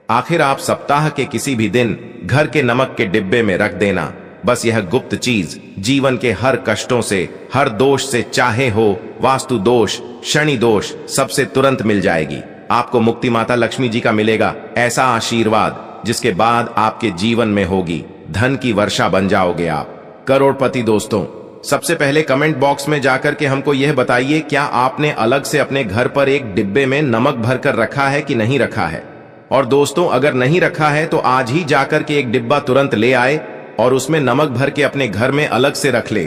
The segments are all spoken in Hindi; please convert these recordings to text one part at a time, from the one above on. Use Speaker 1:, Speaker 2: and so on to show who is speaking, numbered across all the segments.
Speaker 1: आखिर आप सप्ताह के किसी भी दिन घर के नमक के डिब्बे में रख देना। बस यह गुप्त चीज जीवन के हर कष्टों से, हर दोष से, चाहे हो वास्तु दोष, शनि दोष, सबसे तुरंत मिल जाएगी। आपको मुक्ति माता लक्ष्मी जी का मिलेगा ऐसा आशीर्वाद जिसके बाद आपके जीवन में होगी धन की वर्षा, बन जाओगे आप करोड़पति। दोस्तों, सबसे पहले कमेंट बॉक्स में जाकर के हमको यह बताइए, क्या आपने अलग से अपने घर पर एक डिब्बे में नमक भरकर रखा है कि नहीं रखा है। और दोस्तों, अगर नहीं रखा है तो आज ही जाकर के एक डिब्बा तुरंत ले आए और उसमें नमक भर के अपने घर में अलग से रख ले,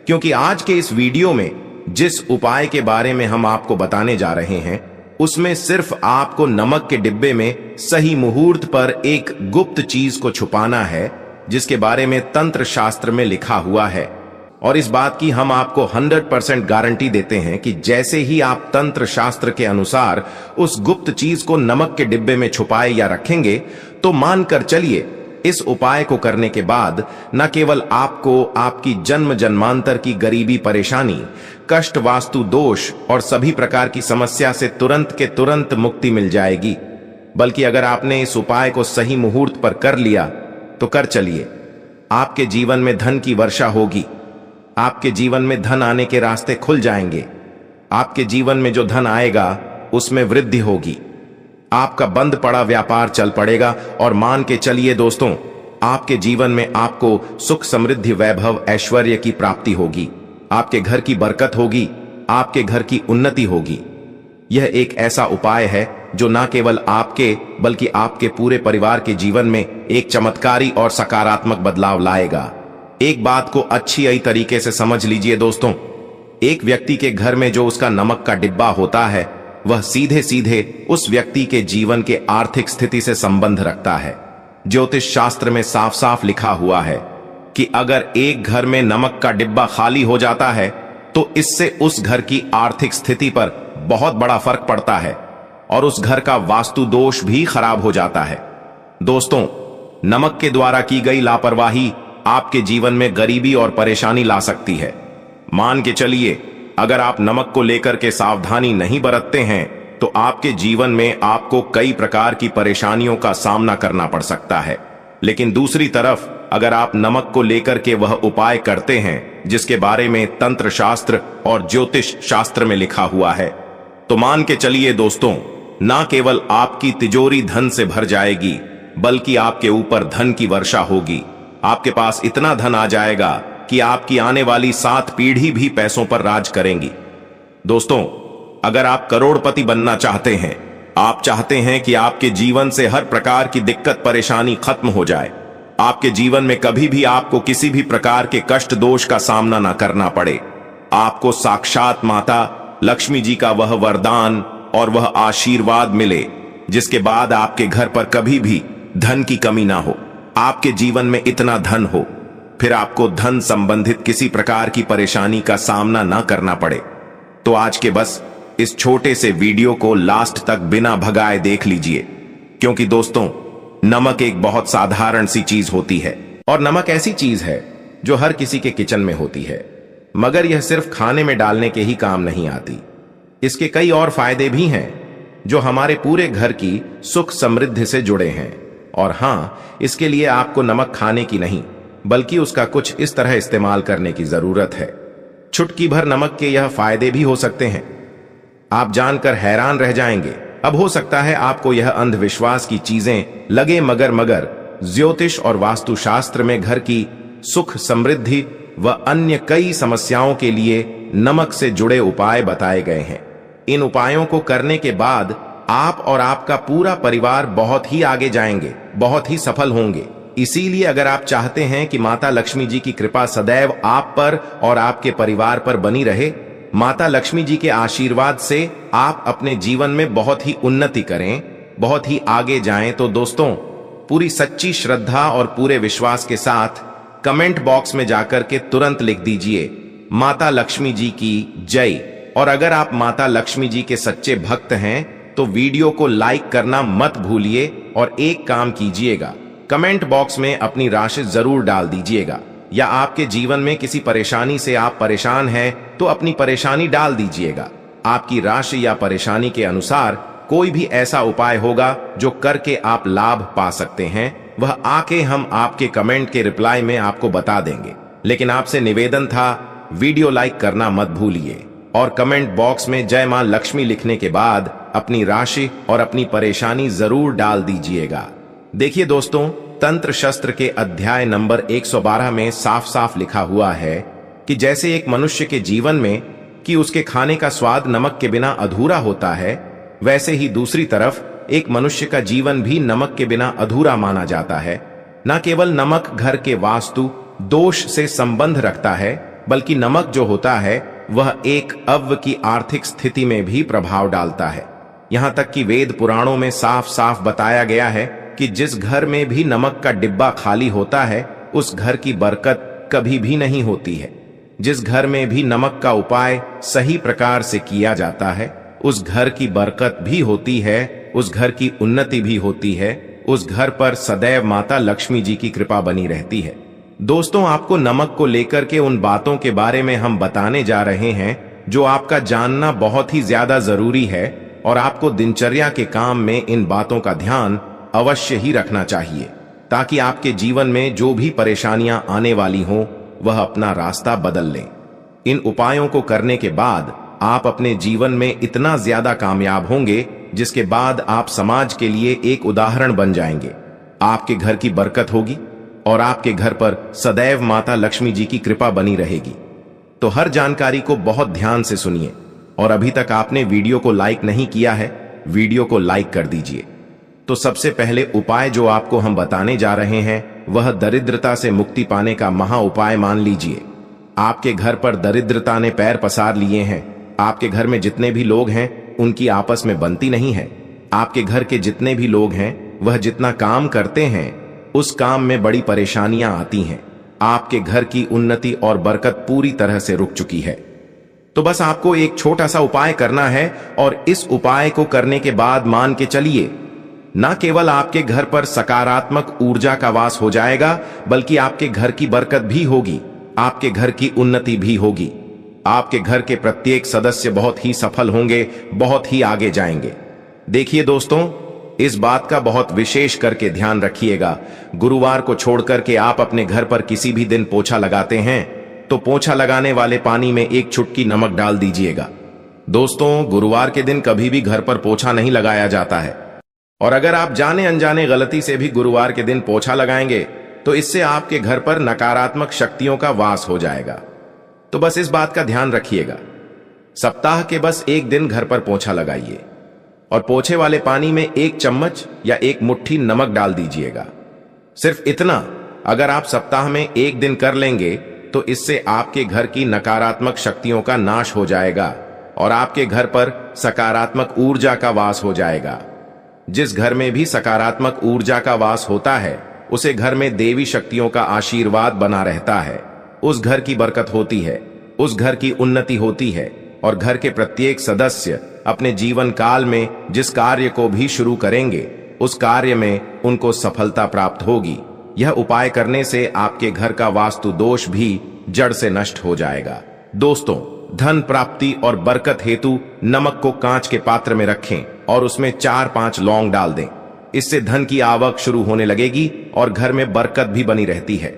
Speaker 1: क्योंकि आज के इस वीडियो में जिस उपाय के बारे में हम आपको बताने जा रहे हैं उसमें सिर्फ आपको नमक के डिब्बे में सही मुहूर्त पर एक गुप्त चीज को छुपाना है जिसके बारे में तंत्र शास्त्र में लिखा हुआ है। और इस बात की हम आपको 100% गारंटी देते हैं कि जैसे ही आप तंत्र शास्त्र के अनुसार उस गुप्त चीज को नमक के डिब्बे में छुपाए या रखेंगे तो मानकर चलिए, इस उपाय को करने के बाद न केवल आपको आपकी जन्म जन्मांतर की गरीबी, परेशानी, कष्ट, वास्तु दोष और सभी प्रकार की समस्या से तुरंत के तुरंत मुक्ति मिल जाएगी, बल्कि अगर आपने इस उपाय को सही मुहूर्त पर कर लिया तो कर चलिए, आपके जीवन में धन की वर्षा होगी। आपके जीवन में धन आने के रास्ते खुल जाएंगे। आपके जीवन में जो धन आएगा उसमें वृद्धि होगी। आपका बंद पड़ा व्यापार चल पड़ेगा और मान के चलिए दोस्तों, आपके जीवन में आपको सुख, समृद्धि, वैभव, ऐश्वर्य की प्राप्ति होगी। आपके घर की बरकत होगी, आपके घर की उन्नति होगी। यह एक ऐसा उपाय है जो न केवल आपके बल्कि आपके पूरे परिवार के जीवन में एक चमत्कारी और सकारात्मक बदलाव लाएगा। एक बात को अच्छी तरीके से समझ लीजिए दोस्तों, एक व्यक्ति के घर में जो उसका नमक का डिब्बा होता है वह सीधे सीधे उस व्यक्ति के जीवन के आर्थिक स्थिति से संबंध रखता है। ज्योतिष शास्त्र में साफ साफ लिखा हुआ है कि अगर एक घर में नमक का डिब्बा खाली हो जाता है तो इससे उस घर की आर्थिक स्थिति पर बहुत बड़ा फर्क पड़ता है और उस घर का वास्तु दोष भी खराब हो जाता है। दोस्तों, नमक के द्वारा की गई लापरवाही आपके जीवन में गरीबी और परेशानी ला सकती है। मान के चलिए, अगर आप नमक को लेकर के सावधानी नहीं बरतते हैं तो आपके जीवन में आपको कई प्रकार की परेशानियों का सामना करना पड़ सकता है। लेकिन दूसरी तरफ अगर आप नमक को लेकर के वह उपाय करते हैं जिसके बारे में तंत्र शास्त्र और ज्योतिष शास्त्र में लिखा हुआ है, तो मान के चलिए दोस्तों, ना केवल आपकी तिजोरी धन से भर जाएगी बल्कि आपके ऊपर धन की वर्षा होगी। आपके पास इतना धन आ जाएगा कि आपकी आने वाली 7 पीढ़ी भी पैसों पर राज करेंगी। दोस्तों, अगर आप करोड़पति बनना चाहते हैं, आप चाहते हैं कि आपके जीवन से हर प्रकार की दिक्कत, परेशानी खत्म हो जाए, आपके जीवन में कभी भी आपको किसी भी प्रकार के कष्ट, दोष का सामना ना करना पड़े, आपको साक्षात माता लक्ष्मी जी का वह वरदान और वह आशीर्वाद मिले जिसके बाद आपके घर पर कभी भी धन की कमी ना हो, आपके जीवन में इतना धन हो, फिर आपको धन संबंधित किसी प्रकार की परेशानी का सामना ना करना पड़े, तो आज के बस इस छोटे से वीडियो को लास्ट तक बिना भगाए देख लीजिए। क्योंकि दोस्तों, नमक एक बहुत साधारण सी चीज होती है और नमक ऐसी चीज है जो हर किसी के किचन में होती है, मगर यह सिर्फ खाने में डालने के ही काम नहीं आती। इसके कई और फायदे भी हैं जो हमारे पूरे घर की सुख समृद्धि से जुड़े हैं। और हां, इसके लिए आपको नमक खाने की नहीं बल्कि उसका कुछ इस तरह इस्तेमाल करने की जरूरत है। चुटकी भर नमक के यह फायदे भी हो सकते हैं, आप जानकर हैरान रह जाएंगे। अब हो सकता है आपको यह अंधविश्वास की चीजें लगे, मगर ज्योतिष और वास्तुशास्त्र में घर की सुख, समृद्धि व अन्य कई समस्याओं के लिए नमक से जुड़े उपाय बताए गए हैं। इन उपायों को करने के बाद आप और आपका पूरा परिवार बहुत ही आगे जाएंगे, बहुत ही सफल होंगे। इसीलिए अगर आप चाहते हैं कि माता लक्ष्मी जी की कृपा सदैव आप पर और आपके परिवार पर बनी रहे, माता लक्ष्मी जी के आशीर्वाद से आप अपने जीवन में बहुत ही उन्नति करें, बहुत ही आगे जाएं, तो दोस्तों, पूरी सच्ची श्रद्धा और पूरे विश्वास के साथ कमेंट बॉक्स में जाकर के तुरंत लिख दीजिए माता लक्ष्मी जी की जय। और अगर आप माता लक्ष्मी जी के सच्चे भक्त हैं तो वीडियो को लाइक करना मत भूलिए और एक काम कीजिएगा, कमेंट बॉक्स में अपनी राशि जरूर डाल दीजिएगा, या आपके जीवन में किसी परेशानी से आप परेशान हैं तो अपनी परेशानी डाल दीजिएगा। आपकी राशि या परेशानी के अनुसार कोई भी ऐसा उपाय होगा जो करके आप लाभ पा सकते हैं, वह आके हम आपके कमेंट के रिप्लाई में आपको बता देंगे। लेकिन आपसे निवेदन था, वीडियो लाइक करना मत भूलिए और कमेंट बॉक्स में जय मां लक्ष्मी लिखने के बाद अपनी राशि और अपनी परेशानी जरूर डाल दीजिएगा। देखिए दोस्तों, तंत्र शस्त्र के अध्याय नंबर 112 में साफ साफ लिखा हुआ है कि जैसे एक मनुष्य के जीवन में कि उसके खाने का स्वाद नमक के बिना अधूरा होता है, वैसे ही दूसरी तरफ एक मनुष्य का जीवन भी नमक के बिना अधूरा माना जाता है। न केवल नमक घर के वास्तु दोष से संबंध रखता है, बल्कि नमक जो होता है वह एक अव्व की आर्थिक स्थिति में भी प्रभाव डालता है। यहां तक कि वेद पुराणों में साफ साफ बताया गया है कि जिस घर में भी नमक का डिब्बा खाली होता है, उस घर की बरकत कभी भी नहीं होती है। जिस घर में भी नमक का उपाय सही प्रकार से किया जाता है, उस घर की बरकत भी होती है, उस घर की उन्नति भी होती है, उस घर पर सदैव माता लक्ष्मी जी की कृपा बनी रहती है। दोस्तों, आपको नमक को लेकर के उन बातों के बारे में हम बताने जा रहे हैं जो आपका जानना बहुत ही ज्यादा जरूरी है और आपको दिनचर्या के काम में इन बातों का ध्यान अवश्य ही रखना चाहिए, ताकि आपके जीवन में जो भी परेशानियां आने वाली हों वह अपना रास्ता बदल लें। इन उपायों को करने के बाद आप अपने जीवन में इतना ज्यादा कामयाब होंगे जिसके बाद आप समाज के लिए एक उदाहरण बन जाएंगे। आपके घर की बरकत होगी और आपके घर पर सदैव माता लक्ष्मी जी की कृपा बनी रहेगी। तो हर जानकारी को बहुत ध्यान से सुनिए और अभी तक आपने वीडियो को लाइक नहीं किया है, वीडियो को लाइक कर दीजिए। तो सबसे पहले उपाय जो आपको हम बताने जा रहे हैं वह दरिद्रता से मुक्ति पाने का महा उपाय मान लीजिए। आपके घर पर दरिद्रता ने पैर पसार लिए हैं। आपके घर में जितने भी लोग हैं उनकी आपस में बनती नहीं है। आपके घर के जितने भी लोग हैं वह जितना काम करते हैं उस काम में बड़ी परेशानियां आती हैं। आपके घर की उन्नति और बरकत पूरी तरह से रुक चुकी है। तो बस आपको एक छोटा सा उपाय करना है और इस उपाय को करने के बाद मान के चलिए, न केवल आपके घर पर सकारात्मक ऊर्जा का वास हो जाएगा, बल्कि आपके घर की बरकत भी होगी, आपके घर की उन्नति भी होगी। आपके घर के प्रत्येक सदस्य बहुत ही सफल होंगे, बहुत ही आगे जाएंगे। देखिए दोस्तों, इस बात का बहुत विशेष करके ध्यान रखिएगा। गुरुवार को छोड़कर के आप अपने घर पर किसी भी दिन पोछा लगाते हैं तो पोछा लगाने वाले पानी में एक चुटकी नमक डाल दीजिएगा। दोस्तों, गुरुवार के दिन कभी भी घर पर पोछा नहीं लगाया जाता है और अगर आप जाने अनजाने गलती से भी गुरुवार के दिन पोछा लगाएंगे तो इससे आपके घर पर नकारात्मक शक्तियों का वास हो जाएगा। तो बस इस बात का ध्यान रखिएगा। सप्ताह के बस एक दिन घर पर पोछा लगाइए और पोछे वाले पानी में 1 चम्मच या 1 मुट्ठी नमक डाल दीजिएगा। सिर्फ इतना अगर आप सप्ताह में 1 दिन कर लेंगे तो इससे आपके घर की नकारात्मक शक्तियों का नाश हो जाएगा और आपके घर पर सकारात्मक ऊर्जा का वास हो जाएगा। जिस घर में भी सकारात्मक ऊर्जा का वास होता है उसे घर में देवी शक्तियों का आशीर्वाद बना रहता है। उस घर की बरकत होती है, उस घर की उन्नति होती है और घर के प्रत्येक सदस्य अपने जीवन काल में जिस कार्य को भी शुरू करेंगे उस कार्य में उनको सफलता प्राप्त होगी। यह उपाय करने से आपके घर का वास्तु दोष भी जड़ से नष्ट हो जाएगा। दोस्तों, धन प्राप्ति और बरकत हेतु नमक को कांच के पात्र में रखें और उसमें 4-5 लौंग डाल दें। इससे धन की आवक शुरू होने लगेगी और घर में बरकत भी बनी रहती है।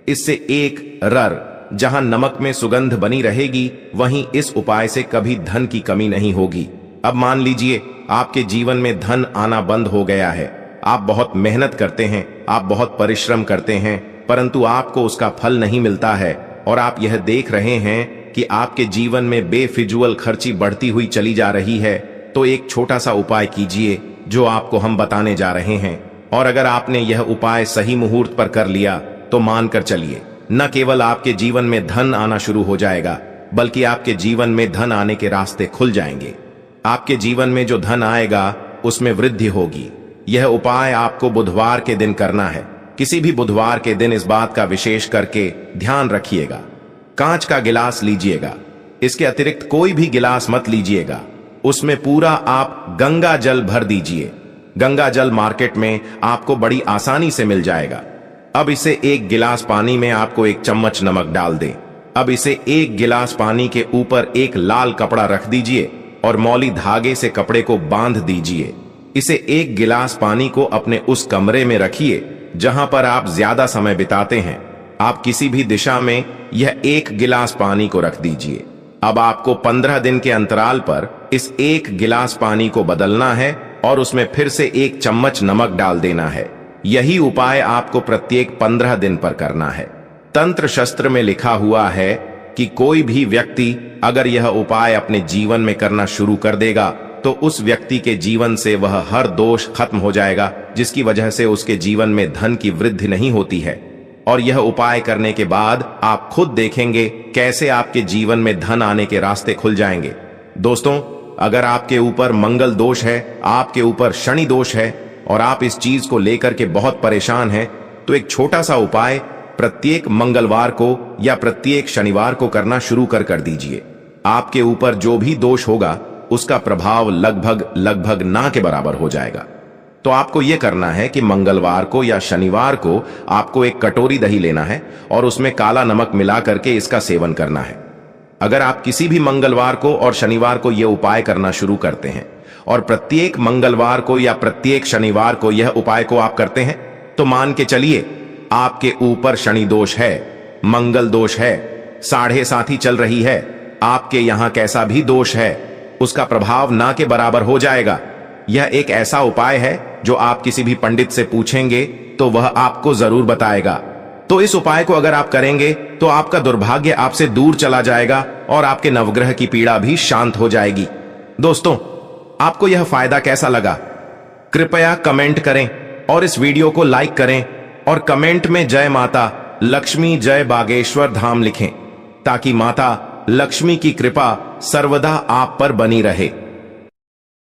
Speaker 1: इससे एक रर जहां नमक में सुगंध बनी रहेगी, वहीं इस उपाय से कभी धन की कमी नहीं होगी। अब मान लीजिए आपके जीवन में धन आना बंद हो गया है। आप बहुत मेहनत करते हैं, आप बहुत परिश्रम करते हैं, परंतु आपको उसका फल नहीं मिलता है और आप यह देख रहे हैं कि आपके जीवन में बेफिजूल खर्ची बढ़ती हुई चली जा रही है। तो एक छोटा सा उपाय कीजिए जो आपको हम बताने जा रहे हैं, और अगर आपने यह उपाय सही मुहूर्त पर कर लिया तो मानकर चलिए, न केवल आपके जीवन में धन आना शुरू हो जाएगा, बल्कि आपके जीवन में धन आने के रास्ते खुल जाएंगे। आपके जीवन में जो धन आएगा उसमें वृद्धि होगी। यह उपाय आपको बुधवार के दिन करना है। किसी भी बुधवार के दिन इस बात का विशेष करके ध्यान रखिएगा। कांच का गिलास लीजिएगा, इसके अतिरिक्त कोई भी गिलास मत लीजिएगा। उसमें पूरा आप गंगा जल भर दीजिए। गंगा जल मार्केट में आपको बड़ी आसानी से मिल जाएगा। अब इसे 1 गिलास पानी में आपको 1 चम्मच नमक डाल दें। अब इसे 1 गिलास पानी के ऊपर एक लाल कपड़ा रख दीजिए और मौली धागे से कपड़े को बांध दीजिए। इसे 1 गिलास पानी को अपने उस कमरे में रखिए जहां पर आप ज्यादा समय बिताते हैं। आप किसी भी दिशा में यह 1 गिलास पानी को रख दीजिए। अब आपको 15 दिन के अंतराल पर इस 1 गिलास पानी को बदलना है और उसमें फिर से 1 चम्मच नमक डाल देना है। यही उपाय आपको प्रत्येक 15 दिन पर करना है। तंत्र शास्त्र में लिखा हुआ है कि कोई भी व्यक्ति अगर यह उपाय अपने जीवन में करना शुरू कर देगा तो उस व्यक्ति के जीवन से वह हर दोष खत्म हो जाएगा, जिसकी वजह से उसके जीवन में धन की वृद्धि नहीं होती है। और यह उपाय करने के बाद आप खुद देखेंगे कैसे आपके जीवन में धन आने के रास्ते खुल जाएंगे। दोस्तों, अगर आपके ऊपर मंगल दोष है, आपके ऊपर शनि दोष है और आप इस चीज को लेकर के बहुत परेशान हैं, तो एक छोटा सा उपाय प्रत्येक मंगलवार को या प्रत्येक शनिवार को करना शुरू कर दीजिए। आपके ऊपर जो भी दोष होगा उसका प्रभाव लगभग ना के बराबर हो जाएगा। तो आपको यह करना है कि मंगलवार को या शनिवार को आपको 1 कटोरी दही लेना है और उसमें काला नमक मिला करके इसका सेवन करना है। अगर आप किसी भी मंगलवार को और शनिवार को यह उपाय करना शुरू करते हैं और प्रत्येक मंगलवार को या प्रत्येक शनिवार को यह उपाय को आप करते हैं, तो मान के चलिए आपके ऊपर शनि दोष है, मंगल दोष है, साढ़े साथी चल रही है, आपके यहां कैसा भी दोष है, उसका प्रभाव ना के बराबर हो जाएगा। यह एक ऐसा उपाय है जो आप किसी भी पंडित से पूछेंगे तो वह आपको जरूर बताएगा। तो इस उपाय को अगर आप करेंगे तो आपका दुर्भाग्य आपसे दूर चला जाएगा और आपके नवग्रह की पीड़ा भी शांत हो जाएगी। दोस्तों, आपको यह फायदा कैसा लगा? कृपया कमेंट करें और इस वीडियो को लाइक करें और कमेंट में जय माता लक्ष्मी जय बागेश्वर धाम लिखें ताकि माता लक्ष्मी की कृपा सर्वदा आप पर बनी रहे।